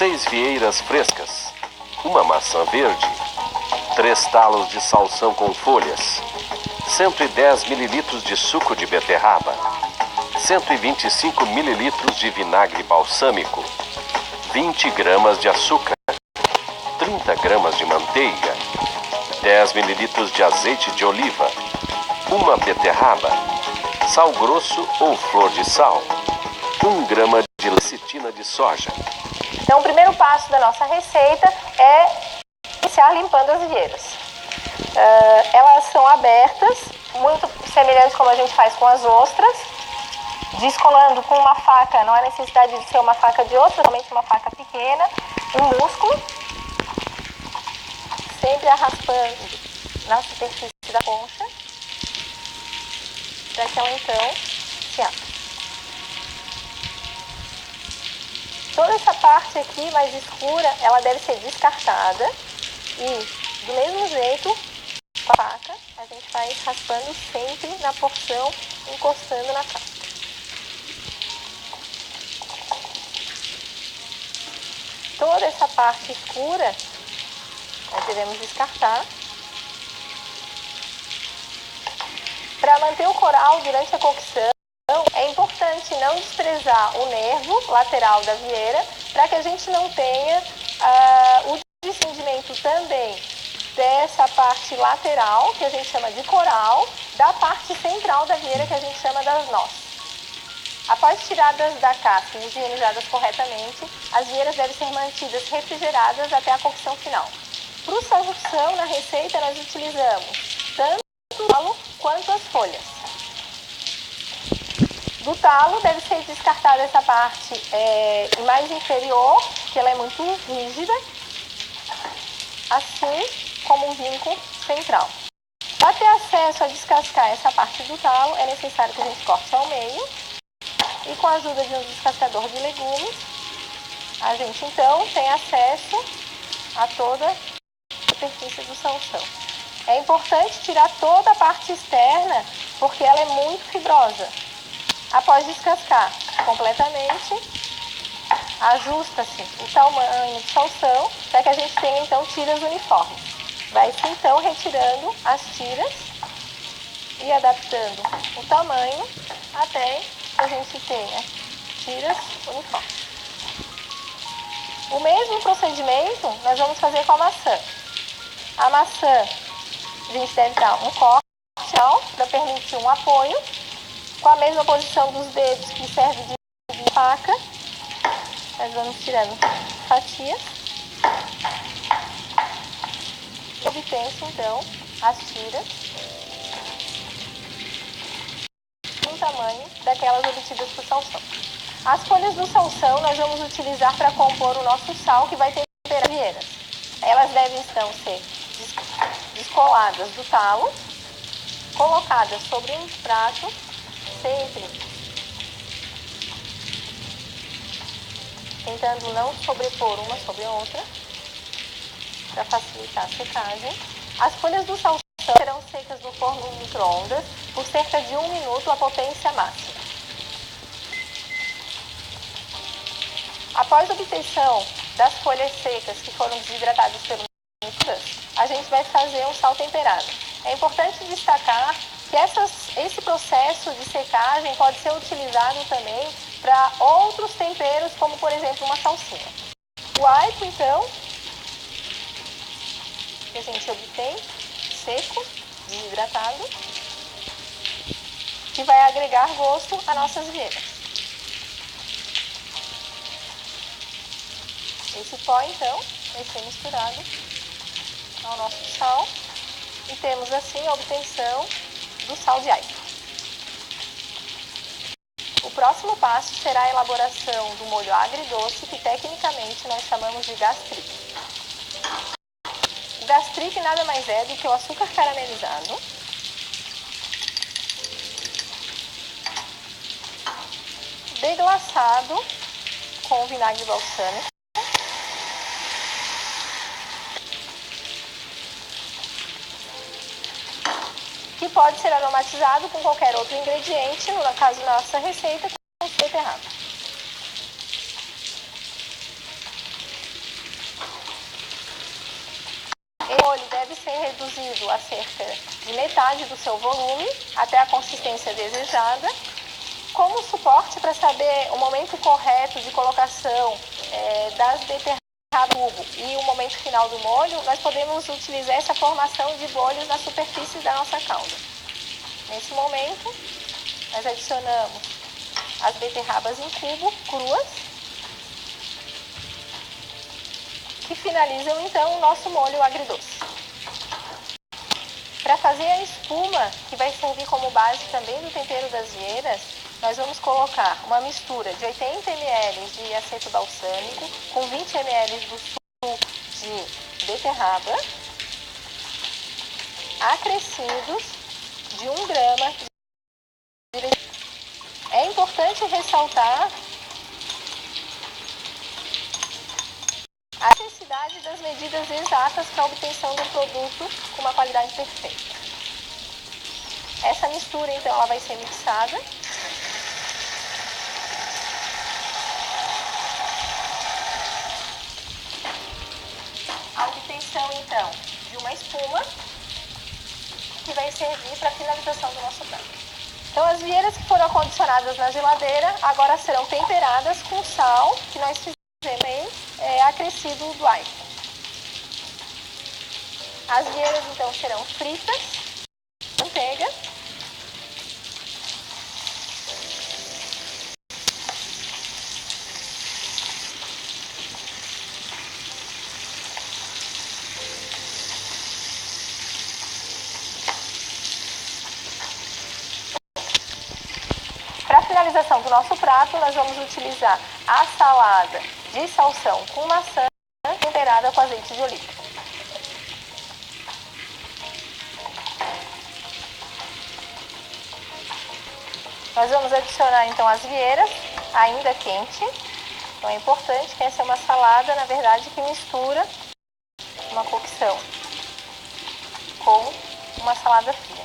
6 vieiras frescas, uma maçã verde, 3 talos de salsão com folhas, 110 ml de suco de beterraba, 125 ml de vinagre balsâmico, 20 gramas de açúcar, 30 gramas de manteiga, 10 ml de azeite de oliva, uma beterraba, sal grosso ou flor de sal, 1 grama de lecitina de soja. Então, o primeiro passo da nossa receita é iniciar limpando as vieiras. Elas são abertas, muito semelhante como a gente faz com as ostras, descolando com uma faca, não há necessidade de ser uma faca de osso, somente uma faca pequena, um músculo, sempre raspando na superfície da concha, para que ela então se abra. Toda essa parte aqui mais escura, ela deve ser descartada e, do mesmo jeito, com a faca, a gente vai raspando sempre na porção, encostando na casca. Toda essa parte escura, nós devemos descartar. Para manter o coral durante a cocção, é importante não desprezar o nervo lateral da vieira, para que a gente não tenha o desprendimento também dessa parte lateral, que a gente chama de coral, da parte central da vieira, que a gente chama das nós. Após tiradas da casca e higienizadas corretamente, as vieiras devem ser mantidas refrigeradas até a cocção final. Para o salsão, na receita, nós utilizamos tanto o talo quanto as folhas. Do talo deve ser descartada essa parte mais inferior, que ela é muito rígida, assim como o vinco central. Para ter acesso a descascar essa parte do talo, é necessário que a gente corte ao meio e com a ajuda de um descascador de legumes, a gente então tem acesso a toda a superfície do salsão. É importante tirar toda a parte externa, porque ela é muito fibrosa. Após descascar completamente, ajusta-se o tamanho do salsão para que a gente tenha então tiras uniformes. Vai-se então retirando as tiras e adaptando o tamanho até que a gente tenha tiras uniformes. O mesmo procedimento nós vamos fazer com a maçã. A maçã, a gente deve dar um corte para permitir um apoio, com a mesma posição dos dedos que serve de faca. Nós vamos tirando fatias. E obtém-se então as tiras no tamanho daquelas obtidas por salsão. As folhas do salsão nós vamos utilizar para compor o nosso sal, que vai temperar as vieiras. Elas devem então ser descoladas do talo, colocadas sobre um prato, sempre tentando não sobrepor uma sobre a outra, para facilitar a secagem. As folhas do salsão serão secas no forno no micro-ondas por cerca de 1 minuto a potência máxima. Após a obtenção das folhas secas que foram desidratadas pelo micro-ondas, a gente vai fazer um sal temperado. É importante destacar que esse processo de secagem pode ser utilizado também para outros temperos, como por exemplo uma salsinha. O aipo, então, que a gente obtém seco, desidratado, que vai agregar gosto às nossas vieiras. Esse pó, então, vai ser misturado ao nosso sal e temos assim a obtenção do sal de aipo. O próximo passo será a elaboração do molho agridoce, que tecnicamente nós chamamos de gastrique. O gastrique nada mais é do que o açúcar caramelizado, deglaçado com vinagre balsâmico, que pode ser aromatizado com qualquer outro ingrediente, no caso da nossa receita, com beterraba. O molho deve ser reduzido a cerca de metade do seu volume, até a consistência desejada. Como suporte para saber o momento correto de colocação das beterrabas no cubo e o momento final do molho, nós podemos utilizar essa formação de bolhas na superfície da nossa calda. Nesse momento, nós adicionamos as beterrabas em cubo, cruas, que finalizam então o nosso molho agridoce. Para fazer a espuma, que vai servir como base também do tempero das vieiras, nós vamos colocar uma mistura de 80 ml de aceto balsâmico com 20 ml do suco de beterraba, acrescidos de 1 grama de leite. É importante ressaltar a necessidade das medidas exatas para a obtenção do produto com uma qualidade perfeita. Essa mistura, então, ela vai ser mixada. A obtenção, então, de uma espuma que vai servir para a finalização do nosso prato. Então, as vieiras que foram acondicionadas na geladeira agora serão temperadas com sal, que nós fizemos acrescido do alho. As vieiras, então, serão fritas, manteiga, para a finalização do nosso prato, nós vamos utilizar a salada de salsão com maçã temperada com azeite de oliva. Nós vamos adicionar então as vieiras, ainda quente. Então é importante que essa é uma salada, na verdade, que mistura uma cocção com uma salada fria.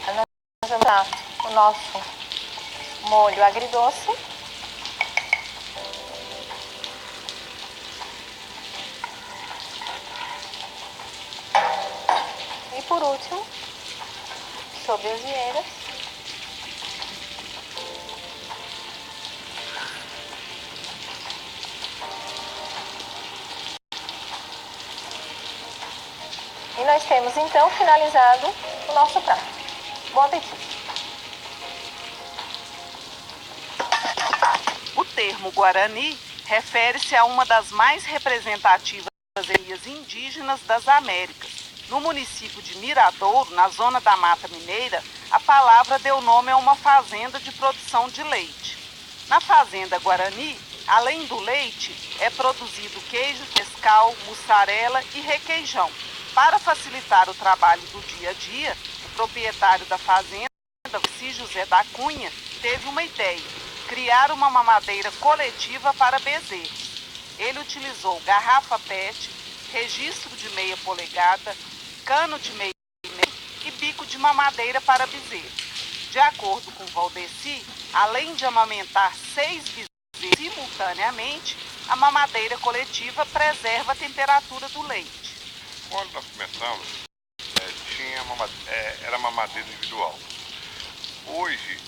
Nós vamos dar o nosso molho agridoce. E por último, sobre as vieiras, e nós temos então finalizado o nosso prato. Bom apetite! O termo Guarani refere-se a uma das mais representativas etnias indígenas das Américas. No município de Miradouro, na zona da Mata Mineira, a palavra deu nome a uma fazenda de produção de leite. Na fazenda Guarani, além do leite, é produzido queijo, mescal, mussarela e requeijão. Para facilitar o trabalho do dia a dia, o proprietário da fazenda, Francisco José da Cunha, teve uma ideia: criar uma mamadeira coletiva para bezerros. Ele utilizou garrafa PET, registro de meia polegada, cano de meio e bico de mamadeira para bezerros. De acordo com Valdeci, além de amamentar 6 bezerros simultaneamente, a mamadeira coletiva preserva a temperatura do leite. Quando nós começamos, era mamadeira individual. Hoje,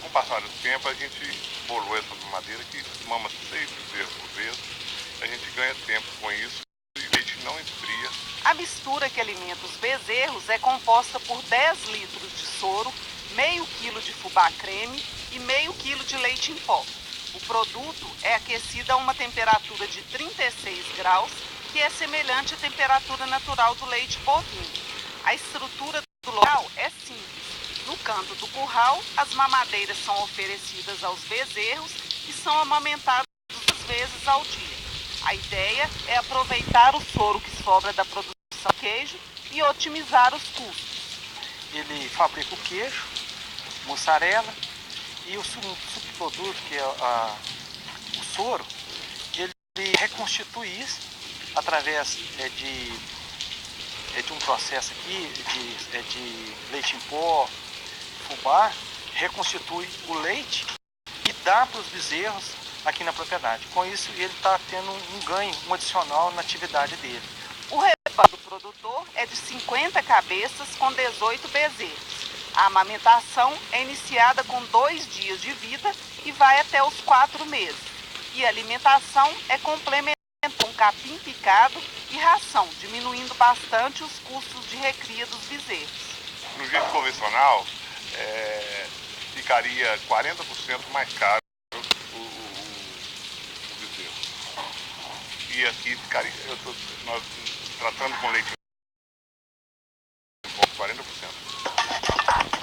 com o passar do tempo, a gente bolou essa mamadeira que mama 6 bezerros por vez. A gente ganha tempo com isso e o leite não esfria. A mistura que alimenta os bezerros é composta por 10 litros de soro, meio quilo de fubá creme e meio quilo de leite em pó. O produto é aquecido a uma temperatura de 36 graus, que é semelhante à temperatura natural do leite bovino. A estrutura do local é simples. No canto do curral, as mamadeiras são oferecidas aos bezerros e são amamentados 2 vezes ao dia. A ideia é aproveitar o soro que sobra da produção de queijo e otimizar os custos. Ele fabrica o queijo, mussarela e o subproduto, que é o soro, ele reconstitui isso através de um processo aqui de leite em pó, fubá, reconstitui o leite e dá para os bezerros aqui na propriedade. Com isso, ele está tendo um ganho, um adicional na atividade dele. O rebanho do produtor é de 50 cabeças com 18 bezerros. A amamentação é iniciada com 2 dias de vida e vai até os 4 meses. E a alimentação é complementar com capim picado e ração, diminuindo bastante os custos de recria dos bezerros. No jeito convencional, ficaria 40% mais caro o bezerro. E aqui ficaria, nós tratando com leite 40%.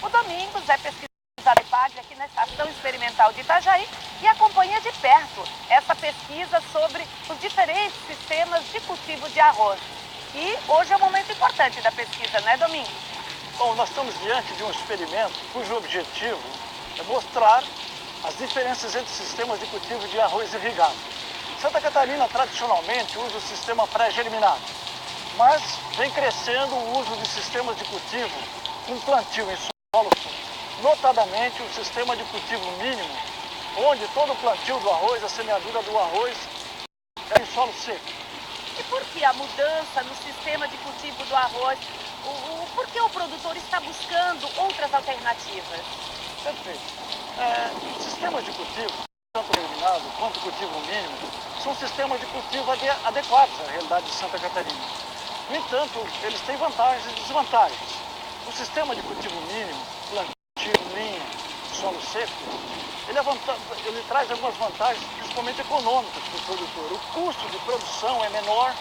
O Domingos é pesquisador de PAG aqui na Estação Experimental de Itajaí e acompanha de perto essa pesquisa sobre os diferentes sistemas de cultivo de arroz. E hoje é um momento importante da pesquisa, né, Domingos? Bom, nós estamos diante de um experimento cujo objetivo é mostrar as diferenças entre sistemas de cultivo de arroz irrigado. Santa Catarina tradicionalmente usa o sistema pré-germinado, mas vem crescendo o uso de sistemas de cultivo com plantio em solo, notadamente o sistema de cultivo mínimo, onde todo o plantio do arroz, a semeadura do arroz é em solo seco. E por que a mudança no sistema de cultivo do arroz? Por que o produtor está buscando outras alternativas? Perfeito. Sistemas de cultivo, tanto germinado quanto cultivo mínimo, são sistemas de cultivo adequados à realidade de Santa Catarina. No entanto, eles têm vantagens e desvantagens. O sistema de cultivo mínimo, plantio, linha, solo seco, ele traz algumas vantagens, principalmente econômicas para o produtor. O custo de produção é menor,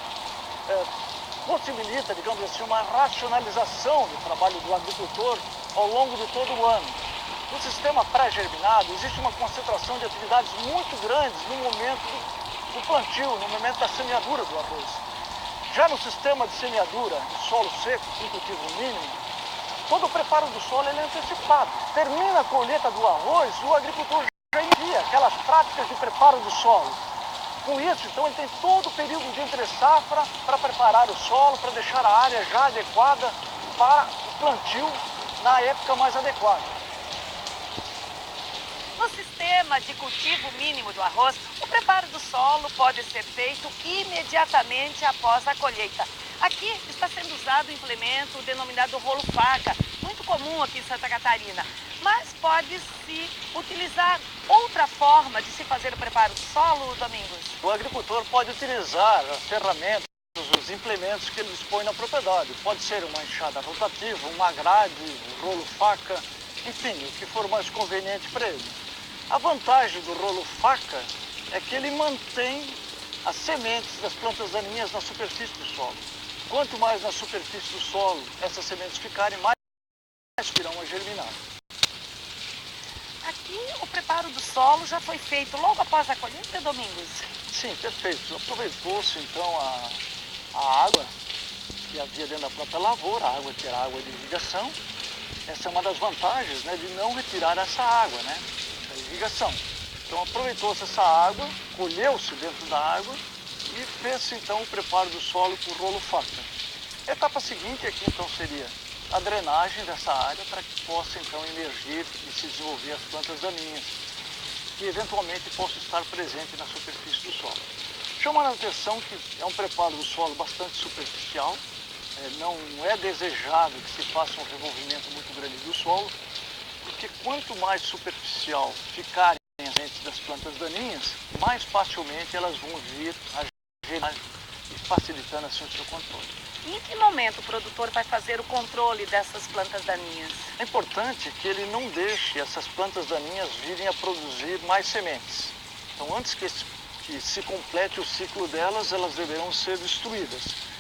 possibilita, digamos assim, uma racionalização do trabalho do agricultor ao longo de todo o ano. No sistema pré-germinado, existe uma concentração de atividades muito grandes no momento do plantio, no momento da semeadura do arroz. Já no sistema de semeadura de solo seco, com cultivo mínimo, todo o preparo do solo é antecipado. Termina a colheita do arroz, o agricultor já inicia aquelas práticas de preparo do solo. Com isso, então, ele tem todo o período de entre-safra para preparar o solo, para deixar a área já adequada para o plantio na época mais adequada. No sistema de cultivo mínimo do arroz, o preparo do solo pode ser feito imediatamente após a colheita. Aqui está sendo usado o implemento denominado rolo-faca, muito comum aqui em Santa Catarina. Mas pode-se utilizar outra forma de se fazer o preparo do solo, Domingos? O agricultor pode utilizar as ferramentas, os implementos que ele dispõe na propriedade. Pode ser uma enxada rotativa, uma grade, um rolo-faca, enfim, o que for mais conveniente para ele. A vantagem do rolo-faca é que ele mantém as sementes das plantas daninhas na superfície do solo. Quanto mais na superfície do solo essas sementes ficarem, mais irão a germinar. Aqui o preparo do solo já foi feito logo após a colheita, Domingos? Sim, perfeito. Aproveitou-se então a água que havia dentro da própria lavoura, a água que era água de irrigação. Essa é uma das vantagens, né, de não retirar essa água, né, da irrigação. Então aproveitou-se essa água, colheu-se dentro da água e fez-se então o preparo do solo com rolo-faca. A etapa seguinte aqui então seria a drenagem dessa área para que possa então emergir e se desenvolver as plantas daninhas, que eventualmente possam estar presentes na superfície do solo. Chamando a atenção que é um preparo do solo bastante superficial, não é desejado que se faça um revolvimento muito grande do solo, porque quanto mais superficial ficarem as sementes das plantas daninhas, mais facilmente elas vão vir a germinar e facilitando assim o seu controle. E em que momento o produtor vai fazer o controle dessas plantas daninhas? É importante que ele não deixe essas plantas daninhas virem a produzir mais sementes. Então, antes que se complete o ciclo delas, elas deverão ser destruídas.